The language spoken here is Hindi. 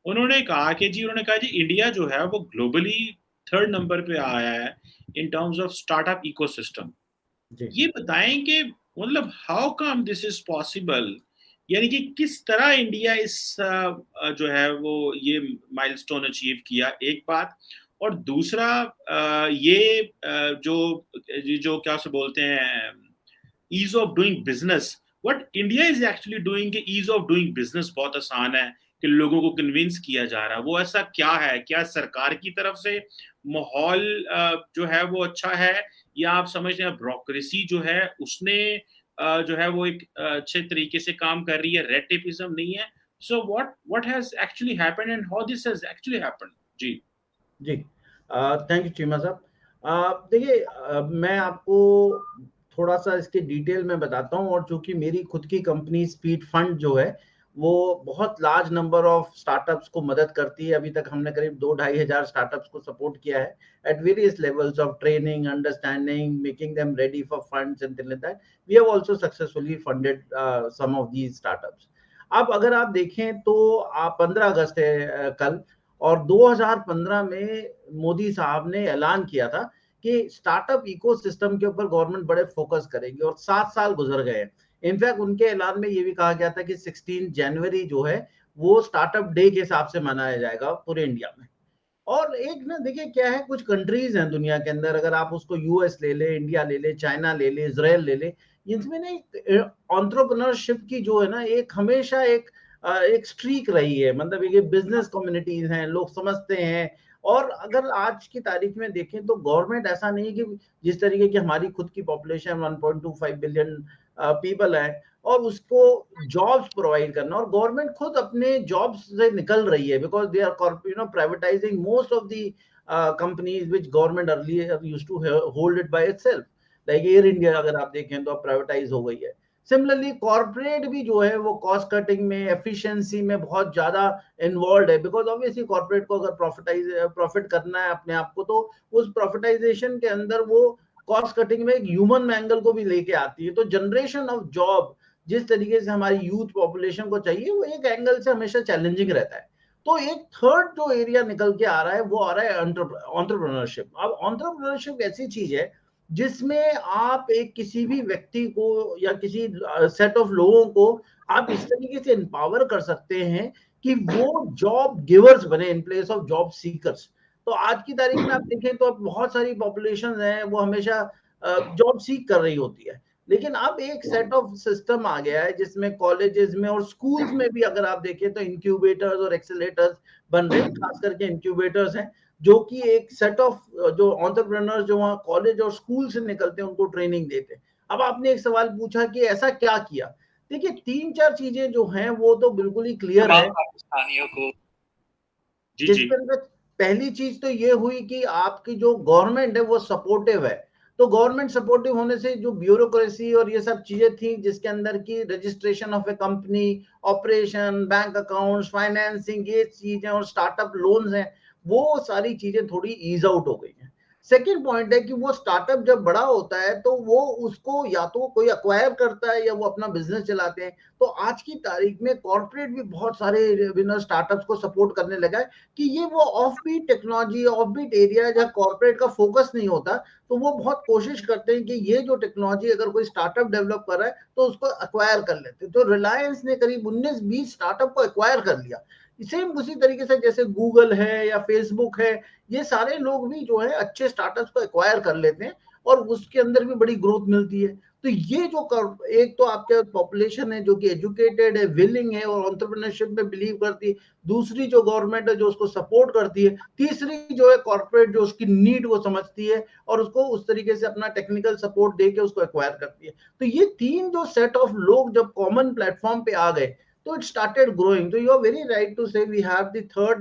उन्होंने कहा जी इंडिया जो है वो ग्लोबली थर्ड नंबर पे आया है in terms of startup ecosystem. जी ये बताएं कि मतलब how come this is possible, यानी कि किस तरह इंडिया इस जो है वो ये माइलस्टोन अचीव किया, एक बात। और दूसरा ये जो क्या से बोलते हैं ease of doing business, what India is actually doing, कि ईज ऑफ डूइंग बिजनेस बहुत आसान है कि लोगों को कन्विंस किया जा रहा है, वो ऐसा क्या है? क्या सरकार की तरफ से माहौल जो है वो अच्छा है, या आप समझते हैं ब्रोक्रेसी जो है उसने जो है वो एक अच्छे तरीके से काम कर रही है, रेड टेपिज्म नहीं है? So what has actually happened and how this has actually happened? जी। जी। थैंक यू चीमा साहब। देखिए, मैं आपको थोड़ा सा इसके डिटेल में बताता हूँ। और चूंकि मेरी खुद की कंपनी स्पीड फंड जो है वो बहुत लार्ज नंबर ऑफ स्टार्टअप्स को मदद करती है। अभी तक हमने करीब 2-2,500 स्टार्टअप्स को सपोर्ट किया है at various levels of training, understanding, making them ready for funds and things like that. We have also successfully funded some of these startups. अब अगर आप देखें तो आप 15 अगस्त है कल, और 2015 में मोदी साहब ने ऐलान किया था कि स्टार्टअप इकोसिस्टम के ऊपर गवर्नमेंट बड़े फोकस करेगी, और 7 साल गुजर गए। इनफैक्ट उनके ऐलान में ये भी कहा गया था कि 16 जनवरी जो है वो स्टार्टअप डे के हिसाब से मनाया जाएगा पूरे इंडिया में। और एक ना देखिए क्या है, कुछ कंट्रीज हैं दुनिया के अंदर, अगर आप उसको यूएस ले ले, इंडिया ले ले, चाइना ले ले, इजराइल ले ले, इनमें ना एक एंटरप्रेन्योरशिप की जो है ना एक हमेशा एक स्ट्रीक रही है। मतलब ये बिजनेस कम्युनिटीज हैं, लोग समझते हैं। और अगर आज की तारीख में देखें तो गवर्नमेंट ऐसा नहीं है कि जिस तरीके की हमारी खुद की पॉपुलेशन 1.25 बिलियन पीपल है और उसको जॉब्स प्रोवाइड करना, और गवर्नमेंट खुद अपने जॉब्स से निकल रही है because they are privatising most of the companies which government earlier used to hold it by itself. Like Air India अगर आप देखें तो अब प्राइवेटाइज हो गई है। सिमिलरली कॉर्पोरेट भी जो है वो कॉस्ट कटिंग में, एफिशिएंसी में बहुत ज्यादा इन्वॉल्व है, बिकॉज ऑब्वियसली कॉर्पोरेट को अगर प्रॉफिट करना है अपने आप को, तो उस प्रॉफिटाइजेशन के अंदर वो कॉस्ट कटिंग में एक ह्यूमन एंगल को भी लेके आती है। तो जनरेशन ऑफ जॉब जिस तरीके से हमारी यूथ पॉपुलेशन को चाहिए, वो एक एंगल से हमेशा चैलेंजिंग रहता है। तो एक थर्ड जो एरिया निकल के आ रहा है वो आ रहा है एंटरप्रेन्योरशिप। अब एंटरप्रेन्योरशिप ऐसी चीज है जिसमें आप एक किसी भी व्यक्ति को या किसी सेट ऑफ लोगों को आप इस तरीके से एम्पावर कर सकते हैं कि वो जॉब गिवर्स बने in place of job seekers. तो आज की तारीख में आप देखें तो बहुत सारी पॉपुलेशन है वो हमेशा जॉब सीख कर रही होती है। लेकिन अब एक सेट ऑफ सिस्टम आ गया है जिसमें कॉलेजेस में और स्कूल्स में भी अगर आप देखें तो इंक्यूबेटर्स और एक्सेलेटर्स बन रहे हैं, खास करके इंक्यूबेटर्स हैं जो कि एक सेट ऑफ जो एंटरप्रेन्योर्स जो वहाँ कॉलेज और स्कूल से निकलते हैं उनको ट्रेनिंग देते हैं। अब आपने एक सवाल पूछा कि ऐसा क्या किया। देखिए 3-4 चीजें जो हैं वो तो बिल्कुल ही क्लियर है पाकिस्तानियों को। जी जी। जिसके अंदर पहली चीज तो ये हुई कि आपकी जो गवर्नमेंट है वो सपोर्टिव है। तो गवर्नमेंट सपोर्टिव होने से जो ब्यूरोक्रेसी और ये सब चीजें थी जिसके अंदर की registration of A company, operation, bank accounts, financing, ये चीजें और स्टार्टअप लोन्स हैं, वो सारी चीजें थोड़ी ईज आउट हो गई हैं। सेकेंड पॉइंट है कि वो स्टार्टअप जब बड़ा होता है तो वो उसको या तो कोई अक्वायर करता है या वो अपना बिजनेस चलाते हैं। तो आज की तारीख में कॉर्पोरेट भी बहुत सारे स्टार्टअप्स को सपोर्ट करने लगा है कि ये वो off beat technology, off beat area जहाँ कॉर्पोरेट का फोकस नहीं होता, तो वो बहुत कोशिश करते हैं कि ये जो टेक्नोलॉजी अगर कोई स्टार्टअप डेवलप कर रहा है तो उसको एक्वायर कर लेते हैं। तो रिलायंस ने करीब 19-20 स्टार्टअप को एक्वायर कर लिया। सेम उसी तरीके से जैसे गूगल है या फेसबुक है, ये सारे लोग भी जो है अच्छे स्टार्टअप्स को एक्वायर कर लेते हैं और उसके अंदर भी बड़ी ग्रोथ मिलती है। तो ये जो एक तो आपके पॉपुलेशन है जो कि एजुकेटेड है, विलिंग है और एंटरप्रेन्योरशिप में बिलीव करती है। दूसरी जो गवर्नमेंट है जो उसको सपोर्ट करती है। तीसरी जो है कॉर्पोरेट जो उसकी नीड वो समझती है और उसको उस तरीके से अपना टेक्निकल सपोर्ट दे के उसको एक्वायर करती है। तो ये तीन जो सेट ऑफ लोग जब कॉमन प्लेटफॉर्म पे आ गए तो इट स्टार्टेड ग्रोइंग। तो you are very right to say we have the third